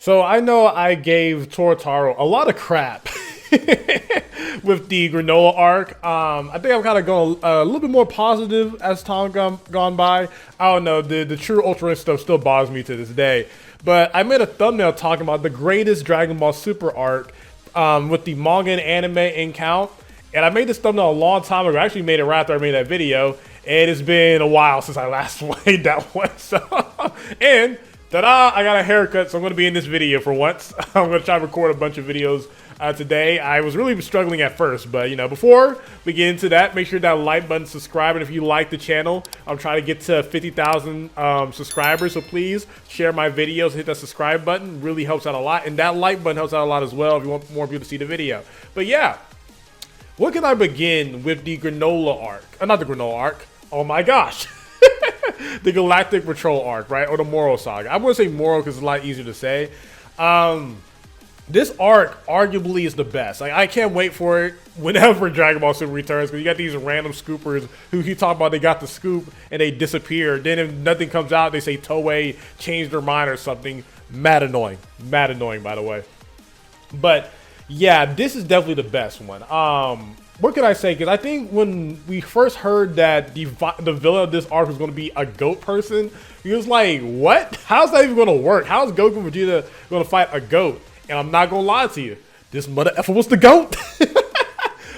So I know I gave Torotaro a lot of crap with the granola arc. I think I'm kind of going a little bit more positive as time gone by. I don't know, the true Ultra Instinct stuff still bothers me to this day. But I made a thumbnail talking about the greatest Dragon Ball Super arc with the manga and anime in count. And I made this thumbnail a long time ago. I actually made it right after I made that video. And it's been a while since I last played that one. So, and ta-da! I got a haircut, so I'm going to be in this video for once. I'm going to try to record a bunch of videos today. I was really struggling at first, but you know, before we get into that, make sure that like button, subscribe, and if you like the channel, I'm trying to get to 50,000 subscribers, so please share my videos, hit that subscribe button, really helps out a lot, and that like button helps out a lot as well if you want more people to see the video. But yeah, what can I begin with the granola arc? Not the granola arc, oh my gosh. The Galactic Patrol arc, right? Or the Moro Saga. I wouldn't say Moro because it's a lot easier to say. This arc arguably is the best. Like, I can't wait for it whenever Dragon Ball Super returns, because you got these random scoopers who you talk about they got the scoop and they disappear. Then if nothing comes out, they say Toei changed their mind or something. Mad annoying. Mad annoying, by the way. But yeah, this is definitely the best one. What can I say? Because I think when we first heard that the villain of this arc was going to be a goat person, he was like, what? How's that even going to work? How's Goku and Vegeta going to fight a goat? And I'm not going to lie to you, this mother effer was the goat.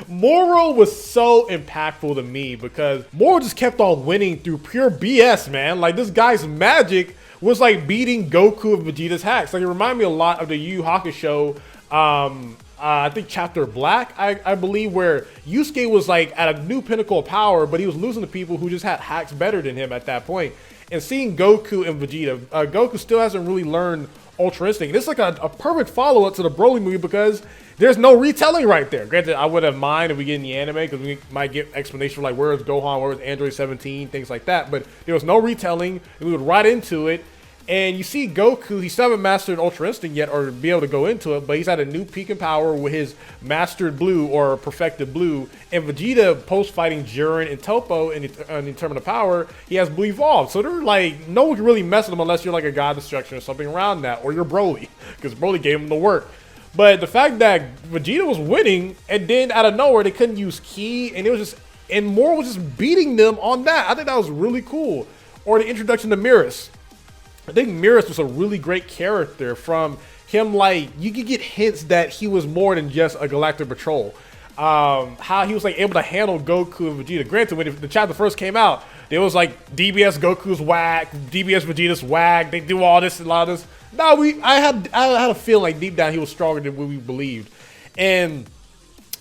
Moro was so impactful to me because Moro just kept on winning through pure BS, man. Like, this guy's magic was like beating Goku and Vegeta's hacks. Like, it reminded me a lot of the Yu Yu Hakusho, I think Chapter Black, I believe, where Yusuke was like at a new pinnacle of power, but he was losing to people who just had hacks better than him at that point. And seeing Goku and Vegeta, Goku still hasn't really learned Ultra Instinct. This is like a perfect follow-up to the Broly movie because there's no retelling right there. Granted, I wouldn't mind if we get in the anime because we might get explanation for like where is Gohan, where is Android 17, things like that. But there was no retelling, and we would right into it. And you see Goku, he still hasn't mastered Ultra Instinct yet or be able to go into it, but he's at a new peak in power with his mastered blue or perfected blue. And Vegeta, post-fighting Jiren and Toppo in Determined of Power, he has blue evolved. So they're like, no one can really mess with him unless you're like a God Destruction or something around that, or you're Broly, because Broly gave him the work. But the fact that Vegeta was winning, and then out of nowhere, they couldn't use Ki, and it was just, and Moro was just beating them on that. I think that was really cool. Or the introduction to Mirrors. I think Mirrors was a really great character from him. Like, you could get hints that he was more than just a Galactic Patrol. How he was like able to handle Goku and Vegeta. Granted, when the chapter first came out, there was like DBS Goku's whack, DBS Vegeta's whack. They do all this and a lot of this. No, I had a feeling like deep down he was stronger than what we believed. And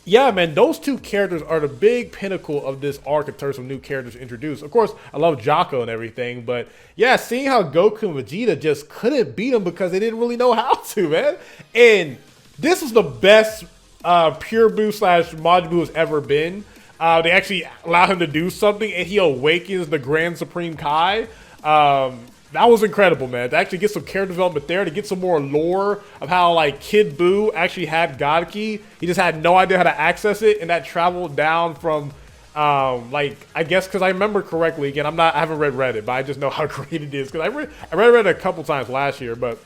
yeah, man, those two characters are the big pinnacle of this arc in terms of new characters introduced. Of course, I love Jocko and everything, but yeah, seeing how Goku and Vegeta just couldn't beat him because they didn't really know how to, man. And this is the best Pure Buu / Majin Buu has ever been. They actually allow him to do something, and he awakens the Grand Supreme Kai. That was incredible, man. To actually get some character development there, to get some more lore of how like Kid Buu actually had God Ki. He just had no idea how to access it, and that traveled down from like, I guess because I remember correctly, again, I haven't read Reddit, but I just know how great it is because I read it a couple times last year, but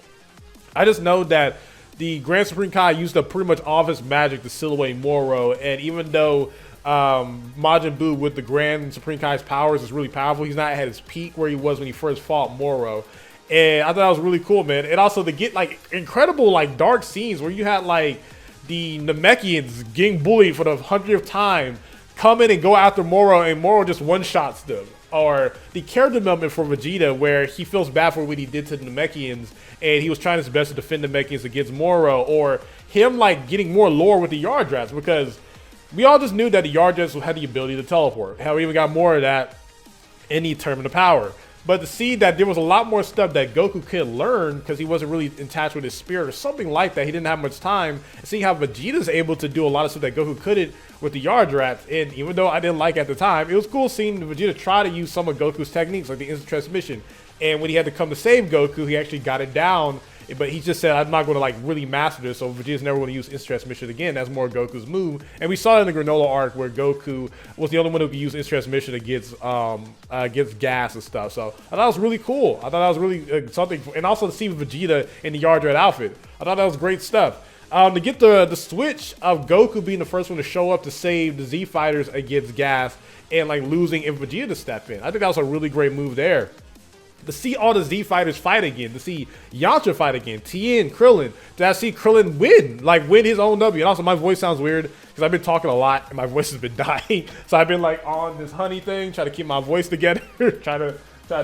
I just know that the Grand Supreme Kai used up pretty much all of his magic to seal away Moro, and even though Majin Buu with the Grand Supreme Kai's powers is really powerful, he's not at his peak where he was when he first fought Moro. And I thought that was really cool, man. And also to get like incredible like dark scenes where you had like the Namekians getting bullied for the 100th time come in and go after Moro, and Moro just one-shots them. Or the character development for Vegeta where he feels bad for what he did to the Namekians and he was trying his best to defend the Namekians against Moro. Or him like getting more lore with the Yardrats, because we all just knew that the Yardrats had the ability to teleport. Hell, we even got more of that in the Determined of Power. But to see that there was a lot more stuff that Goku could learn because he wasn't really attached with his spirit or something like that, he didn't have much time. And seeing how Vegeta's able to do a lot of stuff that Goku couldn't with the Yardrats, and even though I didn't like it at the time, it was cool seeing Vegeta try to use some of Goku's techniques, like the instant transmission. And when he had to come to save Goku, he actually got it down but he just said, I'm not going to like really master this, so Vegeta's never going to use instant transmission again. That's more Goku's move. And we saw it in the Granola arc where Goku was the only one who could use instant transmission against gas and stuff. So I thought that was really cool. I thought that was really something, and also to see Vegeta in the Yard Red outfit. I thought that was great stuff. To get the switch of Goku being the first one to show up to save the Z Fighters against Gas and like losing and Vegeta to step in. I think that was a really great move there. To see all the Z Fighters fight again, to see Yamcha fight again, Tien, Krillin, to see Krillin win his own W. And also my voice sounds weird because I've been talking a lot and my voice has been dying. So I've been like on this honey thing, trying to keep my voice together, trying to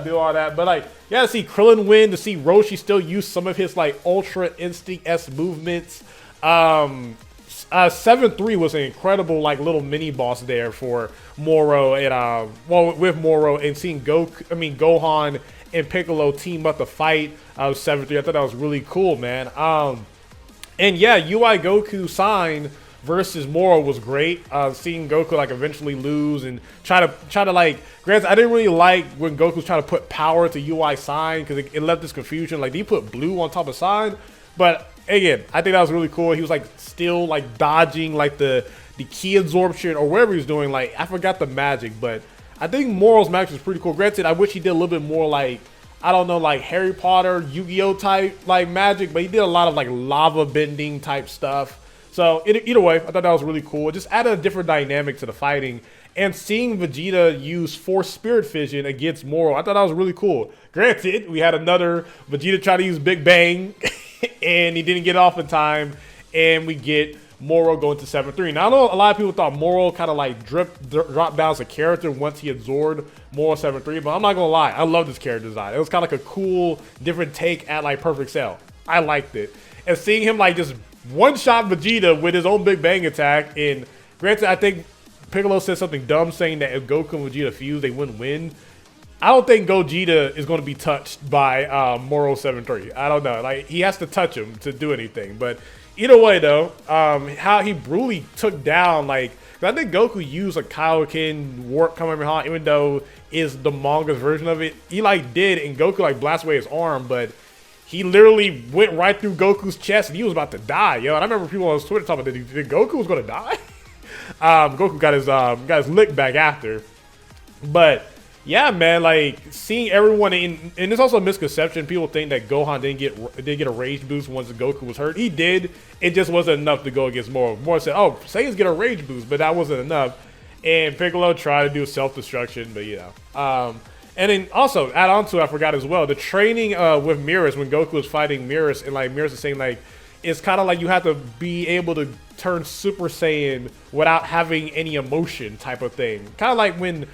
do all that. But like, yeah, to see Krillin win, to see Roshi still use some of his like Ultra Instinct-esque movements. 7-3 was an incredible like little mini boss there for Moro and with Moro, and seeing Gohan and Piccolo team up to fight 7-3. I thought that was really cool, man. And yeah, UI Goku sign versus Moro was great. Seeing Goku like eventually lose and try to like, granted, I didn't really like when Goku was trying to put power to UI sign because it left this confusion. Like, he put blue on top of sign, but again, I think that was really cool. He was like still like dodging like the key absorption or whatever he was doing. Like, I forgot the magic, but I think Moro's magic was pretty cool. Granted, I wish he did a little bit more like, I don't know, like Harry Potter, Yu-Gi-Oh type like magic, but he did a lot of like lava bending type stuff. So either way, I thought that was really cool. It just added a different dynamic to the fighting. And seeing Vegeta use Force Spirit Fission against Moro, I thought that was really cool. Granted, we had another Vegeta try to use Big Bang, and he didn't get off in time, and we get Moro going to 7-3. Now, I know a lot of people thought Moro kind of like dropped down as a character once he absorbed Moro 7-3, but I'm not going to lie. I love this character design. It was kind of like a cool, different take at like Perfect Cell. I liked it. And seeing him like just one-shot Vegeta with his own Big Bang attack, and granted, I think Piccolo said something dumb saying that if Goku and Vegeta fuse, they wouldn't win. I don't think Gogeta is going to be touched by Moro 7-3. I don't know. Like, he has to touch him to do anything. But either way, though, how he brutally took down, like, I think Goku used a Kaioken Warp Kamehameha, even though is the manga's version of it. He, like, did, and Goku, like, blasted away his arm, but he literally went right through Goku's chest, and he was about to die, yo. And I remember people on Twitter talking about, that Goku was going to die? Goku got his lick back after. But yeah, man, like seeing everyone and there's also a misconception. People think that Gohan didn't get a rage boost once Goku was hurt. He did. It just wasn't enough to go against Moro. Moro said, "Oh, Saiyans get a rage boost," but that wasn't enough. And Piccolo tried to do self-destruction, but you know. And then also add on to it, I forgot as well, the training with Mirrors when Goku was fighting Mirrors, and like Mirrors is saying like it's kind of like you have to be able to turn Super Saiyan without having any emotion type of thing. Kind of like when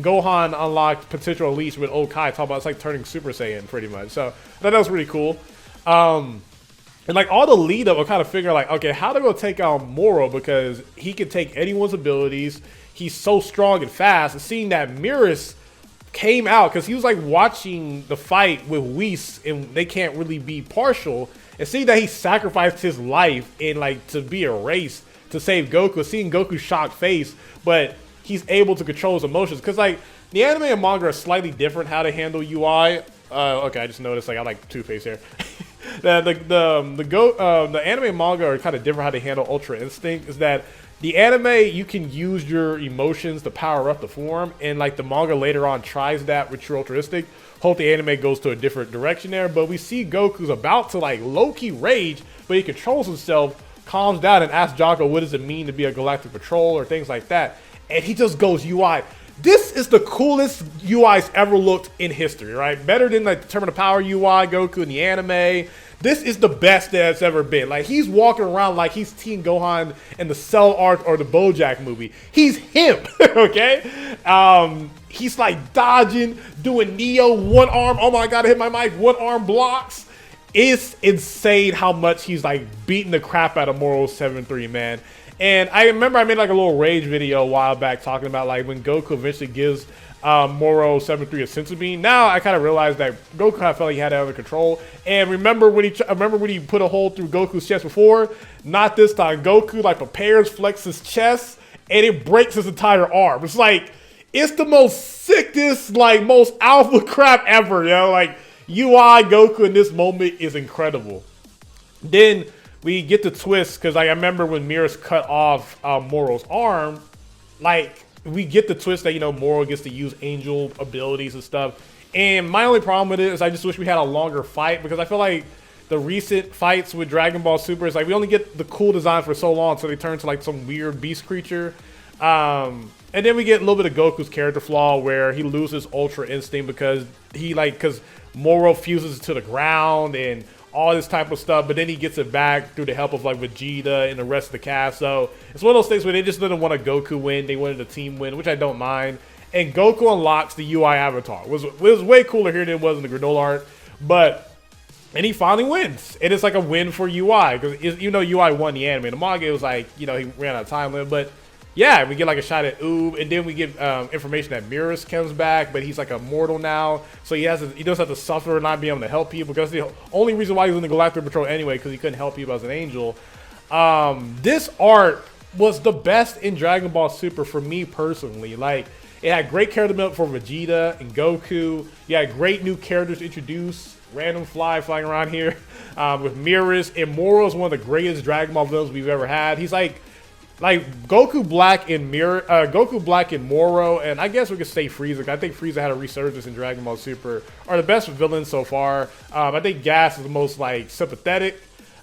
Gohan unlocked potential release with Old Kai, talk about it's like turning Super Saiyan pretty much. So I thought that was really cool. And like all the lead up, I kind of figure like, okay, how do we take out Moro, because he can take anyone's abilities. He's so strong and fast. And seeing that Mirrors came out because he was like watching the fight with Whis, and they can't really be partial. And seeing that he sacrificed his life and like to be erased to save Goku, seeing Goku's shocked face, but he's able to control his emotions. Because like the anime and manga are slightly different how to handle UI. Okay, I just noticed like I like Two-Face here. The anime and manga are kind of different how they handle Ultra Instinct. Is that the anime, you can use your emotions to power up the form, and like the manga later on tries that with True Ultra Instinct. Hope the anime goes to a different direction there, but we see Goku's about to like low-key rage, but he controls himself, calms down, and asks Jocko what does it mean to be a Galactic Patrol or things like that, and he just goes UI. This is the coolest UIs ever looked in history, right? Better than like the Tournament of Power UI Goku in the anime. This is the best that's ever been. Like, he's walking around like he's Teen Gohan in the Cell arc or the BoJack movie. He's him, okay? He's like dodging, doing Neo, one arm. Oh my God, I hit my mic. One arm blocks. It's insane how much he's like beating the crap out of Moro 7-3, man. And I remember I made like a little rage video a while back talking about like when Goku eventually gives Moro 7-3 a senzu bean. Now I kind of realized that Goku kind of felt like he had it under control. And remember when he put a hole through Goku's chest before? Not this time. Goku like prepares, flexes his chest, and it breaks his entire arm. It's like, it's the most sickest, like most alpha crap ever, you know? Like, UI Goku in this moment is incredible. Then we get the twist, because like, I remember when Mirror's cut off Moro's arm, like we get the twist that, you know, Moro gets to use angel abilities and stuff. And my only problem with it is I just wish we had a longer fight, because I feel like the recent fights with Dragon Ball Super is like we only get the cool design for so long, so they turn to like some weird beast creature. And then we get a little bit of Goku's character flaw where he loses Ultra Instinct because because Moro fuses to the ground and all this type of stuff, but then he gets it back through the help of like Vegeta and the rest of the cast. So it's one of those things where they just didn't want a Goku win, they wanted a team win, which I don't mind. And Goku unlocks the UI avatar. It was way cooler here than it was in the granola art, and he finally wins. And it's like a win for UI, because you know UI won the anime. The manga, it was like, you know, he ran out of time limit, but yeah, we get like a shot at Oob, and then we get information that Mirrors comes back, but he's like immortal now, so he doesn't have to suffer not being able to help people, because the only reason why he was in the Galactic Patrol anyway, because he couldn't help people as an angel. This art was the best in Dragon Ball Super for me personally. Like, it had great character development for Vegeta and Goku. You had great new characters introduced. Random flying around here with Mirrors, and Moro is one of the greatest Dragon Ball villains we've ever had. He's like Goku Black and Goku Black and Moro, and I guess we could say Frieza. I think Frieza had a resurgence in Dragon Ball Super, are the best villains so far. I think Gas is the most like sympathetic.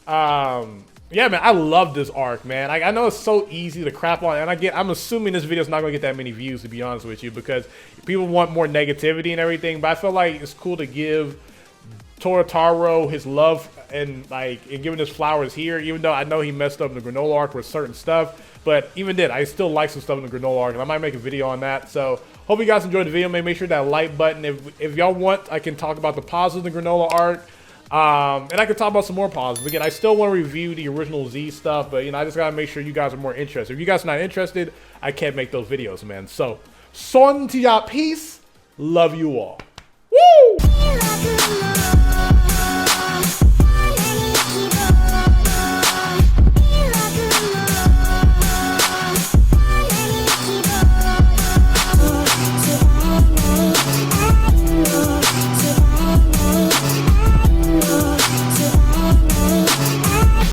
Yeah, man, I love this arc, man. I know it's so easy to crap on, and I'm assuming this video is not gonna get that many views, to be honest with you, because people want more negativity and everything. But I feel like it's cool to give Torotaro his love and giving his flowers here, even though I know he messed up in the granola arc with certain stuff, but even then I still like some stuff in the granola arc, and I might make a video on that. So hope you guys enjoyed the video. Make sure that like button. If y'all want, I can talk about the positives in the granola art, and I can talk about some more positives. Again, I still want to review the original Z stuff, but you know, I just gotta make sure you guys are more interested. If you guys are not interested, I can't make those videos, man. So SonTJ, peace, love you all. Woo!